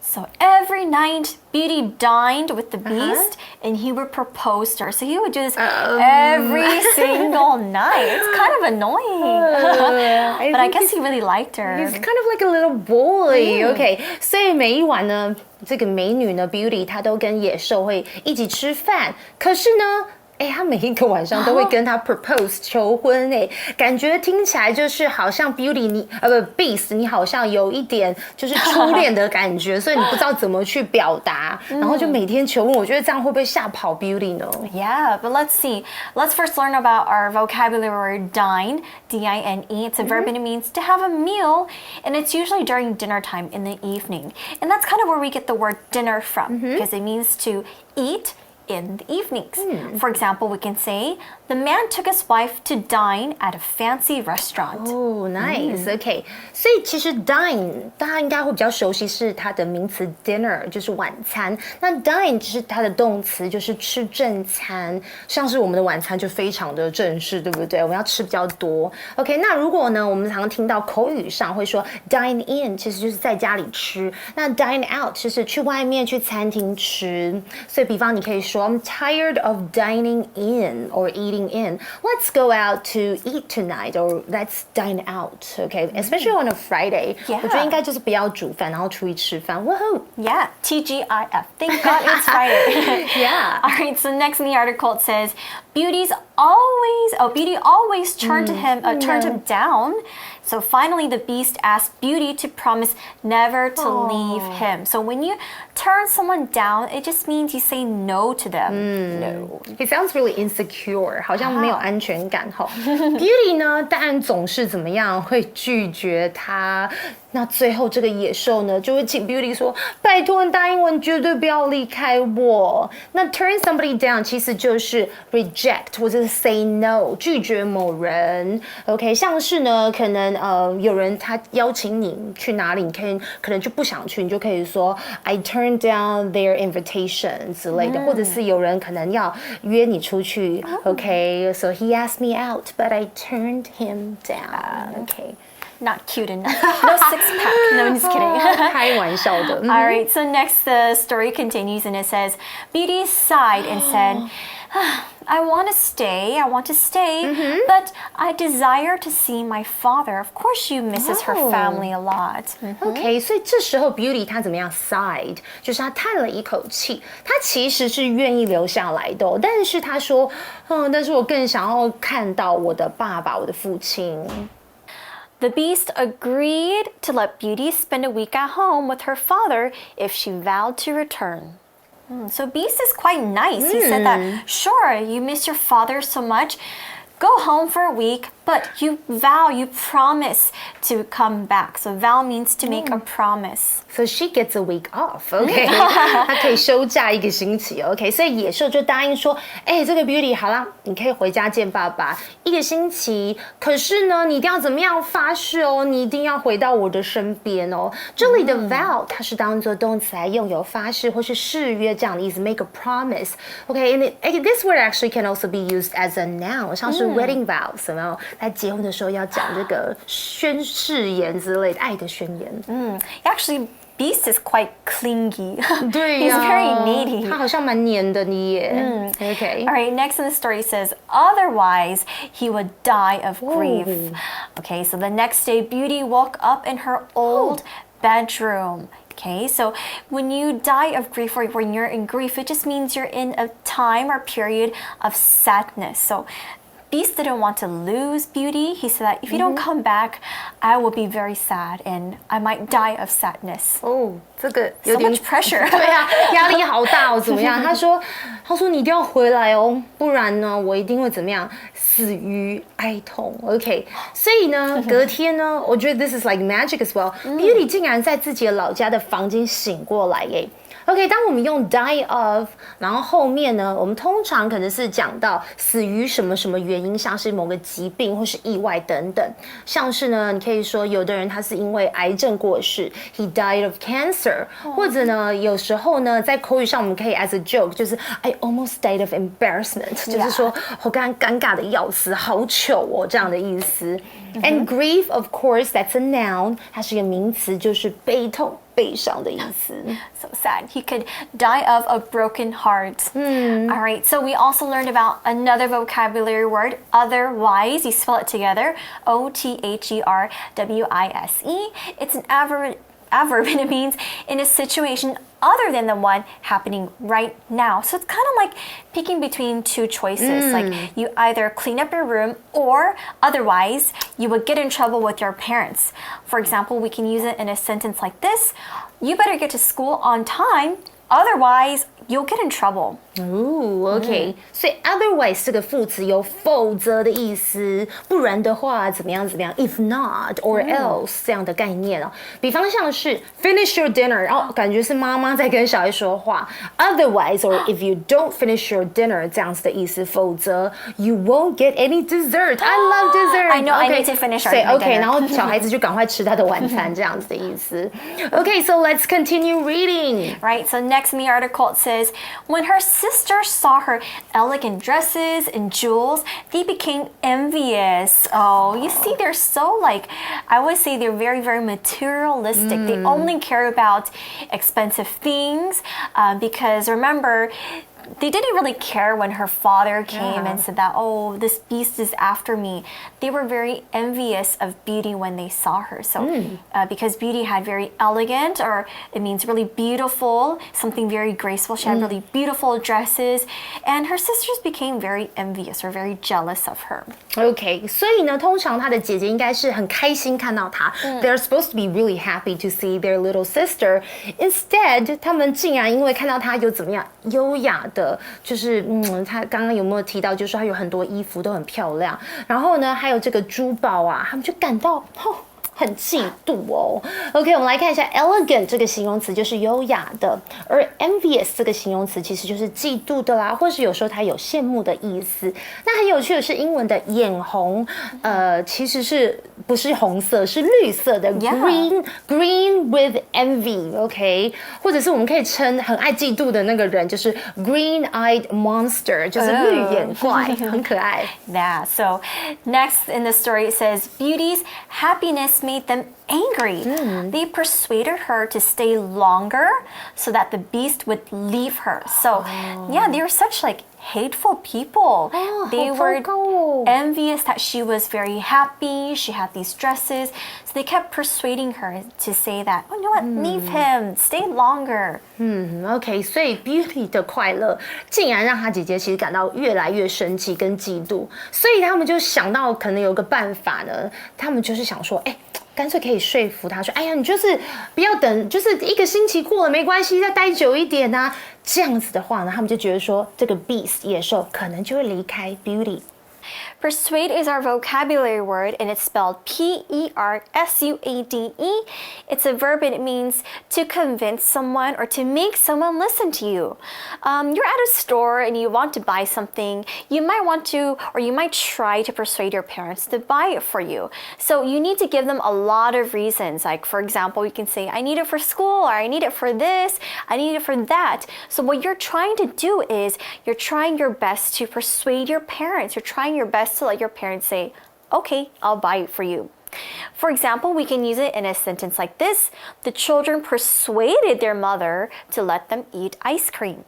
So every night, Beauty dined with the Beast, and he would propose to her. So he would do this every single night. It's kind of annoying. But I guess he really liked her. He's kind of like a little boy. OK， 所以每一晚呢，这个美女呢 Beauty 她都跟野兽会一起吃饭。可是呢，他每一个晚上都会跟他 propose 求婚感觉听起来就是好像 Beauty 你Beast 你好像有一点就是初恋的感觉，所以你不知道怎么去表达，然后就每天求婚，我觉得这样会不会吓跑 Beauty 呢 ？Yeah, but let's see. Let's first learn about our vocabulary word dine, D-I-N-E. It's a verb and it means to have a meal, and it's usually during dinner time in the evening. And that's kind of where we get the word dinner from, because it means to eat in the evenings. For example, we can say, the man took his wife to dine at a fancy restaurant. Oh, nice. OK， 所以其实 dine 大家应该会比较熟悉，是它的名词 dinner 就是晚餐。那 dine 就是它的动词，就是吃正餐。像是我们的晚餐就非常的正式，对不对？我们要吃比较多。OK， 那如果呢，我们常常听到口语上会说 dine in， 其实就是在家里吃。那 dine out 就是去外面去餐厅吃。所以比方你可以说I'm tired of dining in or eating in. Let's go out to eat tonight or let's dine out. Okay, especially on a Friday. 我觉得应该就是不要煮饭，然后出去吃饭。Woohoo! Yeah, TGIF. Thank God it's Friday. Yeah. All right. So next in the article it says, Beauty always turned him down. So finally, the Beast asked Beauty to promise never to leave him. So when you turn someone down, it just means you say no to them. No. He sounds really insecure. 好像没有安全感哈。Beauty 呢，当然总是怎么样会拒绝他。那最后这个野兽呢，就会请 Beauty 说：“拜托你答应我，你绝对不要离开我。”那 turn somebody down 其实就是 reject 或者是 say no 拒绝某人。OK， 像是呢，可能有人他邀请你去哪里，你可能就不想去，你就可以说 I turned down their invitation 之类的，或者是有人可能要约你出去。OK，so he asked me out, but I turned him down. OK.Not cute enough. No six-pack. No, I'm just kidding. 开玩笑的。All right, so next the story continues and it says, Beauty sighed and said, I want to stay, but I desire to see my father. Of course, she misses her family a lot. OK， 所以这时候 Beauty 她怎么样 sighed， 就是她叹了一口气，她其实是愿意留下来的但是她说，但是我更想要看到我的爸爸，我的父亲。The Beast agreed to let Beauty spend a week at home with her father if she vowed to return. So Beast is quite nice. He said that, sure, you miss your father so much. Go home for a week, but you promise to come back. So vow means to make a promise. So she gets a week off, OK？ 她可以休假一个星期 ，OK？ 所以野兽就答应说，这个 Beauty 好啦，你可以回家见爸爸一个星期，可是呢，你一定要怎么样发誓哦？你一定要回到我的身边哦。这里的 vow 它是当做动词来用，有发誓或是誓约这样的意思 ，make a promise，OK？And this word actually can also be used as a noun， 像是wedding vows， 有没有？在结婚的时候要讲这个宣誓言之类的，爱的宣言。Actually.Beast is quite clingy. 对 He's very needy. 他好像蛮黏的你耶。Okay. All right, next in the story says, otherwise he would die of grief. Okay, so the next day Beauty woke up in her old bedroom. Okay, so when you die of grief or when you're in grief, it just means you're in a time or period of sadness. So Beast didn't want to lose Beauty. He said that if you don't come back, I will be very sad and I might die of sadness. 这个有点 so much pressure. 对啊，压力好大哦，怎么样？他说你一定要回来哦，不然呢，我一定会怎么样，死于哀痛。OK， 所以呢，隔天呢，我觉得 this is like magic as well. Beauty 竟然在自己的老家的房间醒过来耶。OK， 当我们用 die of， 然后后面呢，我们通常可能是讲到死于什么什么原因，像是某个疾病或是意外等等。像是呢，你可以说有的人他是因为癌症过世 ，he died of cancer， 或者呢，有时候呢，在口语上我们可以 as a joke， 就是 I almost died of embarrassment， 就是说我刚刚尴尬的要死，好糗哦这样的意思。And grief, of course, that's a noun， 它是一个名词，就是悲痛。悲伤的意思。So sad. He could die of a broken heart. All right, so we also learned about another vocabulary word, otherwise. You spell it together, O-T-H-E-R-W-I-S-E. It's an adverb and it means in a situation other than the one happening right now. So it's kind of like picking between two choices. Like you either clean up your room or otherwise you would get in trouble with your parents. For example, we can use it in a sentence like this. You better get to school on time, otherwise you'll get in trouble. OK， 所以 otherwise 这个副词有否则的意思，不然的话怎么样怎么样 ，if not or else 这样的概念哦。比方像是 finish your dinner， 然后感觉是妈妈在跟小孩说话。Otherwise or if you don't finish your dinner 这样子的意思，否则 you won't get any dessert. I love dessert. I know, I need to finish our dinner. OK， 然后小孩子就赶快吃他的晚餐这样子的意思。OK, so let's continue reading. Right, so next in the article it says, when her sister saw her elegant dresses and jewels, they became envious. Oh, you see, they're so I would say they're very, very materialistic. They only care about expensive things because remember, they didn't really care when her father came and said that, oh, this beast is after me. They were very envious of Beauty when they saw her. So because Beauty had very elegant, or it means really beautiful, something very graceful. She had really beautiful dresses. And her sisters became very envious or very jealous of her. OK， 所以呢，通常她的姐姐应该是很开心看到她。They're supposed to be really happy to see their little sister. Instead， 他们竟然因为看到她有怎么样优雅的，就是她刚刚有没有提到，就是说她有很多衣服都很漂亮，然后呢，还有这个珠宝啊，他们就感到很嫉妒哦。OK， 我们来看一下 elegant 这个形容词就是优雅的，而 envious 这个形容词其实就是嫉妒的啦，或是有时候它有羡慕的意思。那很有趣的是，英文的眼红，其实是不是红色，是绿色的 green with envy。OK， 或者是我们可以称很爱嫉妒的那个人，就是 green-eyed monster， 就是绿眼怪，很可爱。Yeah, so next in the story it says, Beauty's happiness made them angry. They persuaded her to stay longer so that the beast would leave her. So, yeah, they were such hateful people. They were envious that she was very happy. She had these dresses. So they kept persuading her to say that, oh, you know what, leave him, stay longer. OK， 所以 Beauty 的快乐竟然让她姐姐其实感到越来越生气跟嫉妒，所以他们就想到可能有个办法呢，他们就是想说，干脆可以说服他说，哎呀，你就是不要等，就是一个星期过了没关系，再待久一点啊。这样子的话呢，他们就觉得说，这个 beast 野兽可能就会离开 Beauty。Persuade is our vocabulary word, and it's spelled P-E-R-S-U-A-D-E. It's a verb and it means to convince someone or to make someone listen to you. You're at a store and you want to buy something. You might want to, or you might try to persuade your parents to buy it for you. So you need to give them a lot of reasons. Like, for example, you can say, I need it for school, or I need it for this, I need it for that. So what you're trying to do is you're trying your best to persuade your parents. You're trying your best to let your parents say, okay, I'll buy it for you. For example, we can use it in a sentence like this. The children persuaded their mother to let them eat ice cream.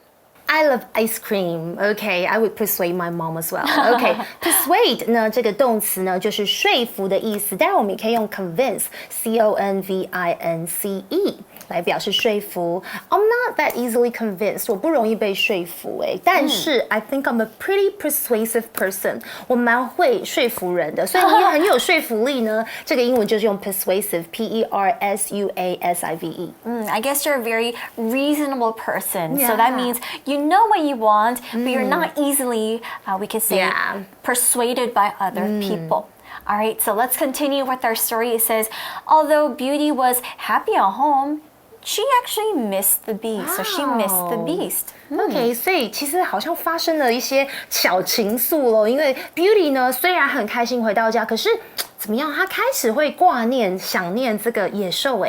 I love ice cream. Okay, I would persuade my mom as well. Okay, persuade 呢，这个动词呢就是说服的意思。当然，我们也可以用 convince, C-O-N-V-I-N-C-E 来表示说服。I'm not that easily convinced. 我不容易被说服但是 I think I'm a pretty persuasive person. 我蛮会说服人的，所以你也很有说服力呢。这个英文就是用 persuasive, P-E-R-S-U-A-S-I-V-E. I guess you're a very reasonable person. So that means you know what you want, but you're not easily, we can say, persuaded by other people. All right, so let's continue with our story. It says, although Beauty was happy at home, she actually missed the beast. So she missed the beast. OK， 所以其实好像发生了一些小情愫咯。因为 Beauty 呢，虽然很开心回到家，可是怎么样？她开始会挂念、想念这个野兽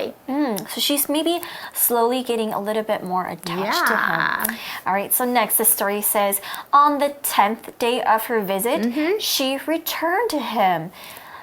So she's maybe slowly getting a little bit more attached to him. All right, so next the story says, on the 10th day of her visit, she returned to him.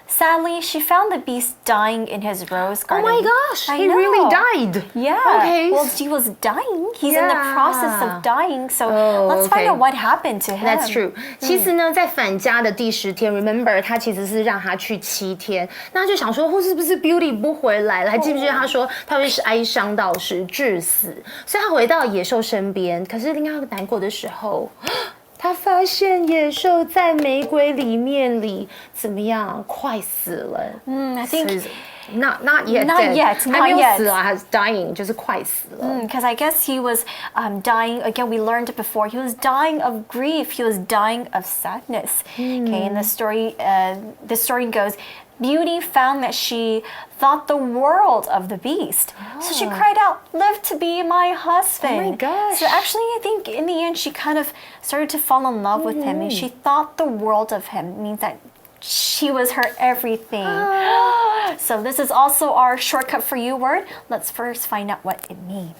sadly, she found the beast dying in his rose Oh garden. my gosh, I he know. really died. Yeah. Okay. Well, he was dying. He's in the process of dying. So let's find okay. out what happened to him. That's true. 其实呢，在返家的第10天 ，Remember， 他其实是让他去7天，那他就想说，是不是 Beauty 不回来了？还记不记得他说他会是哀伤到致死，所以他回到野兽身边。可是令他难过的时候，他发现野兽在玫瑰里怎么样？快死了。I think. Not yet. Not yet. 还没有死啊，还是 dying， 就是快死了。Because I guess he was dying. Again, we learned it before. He was dying of grief. He was dying of sadness. Okay, and the story goes, Beauty found that she thought the world of the beast. So she cried out, "Live to be my husband." Oh my gosh. So actually, I think in the end, she kind of started to fall in love with him, and she thought the world of him. It means that she was her everything. So this is also our shortcut for you word. Let's first find out what it means.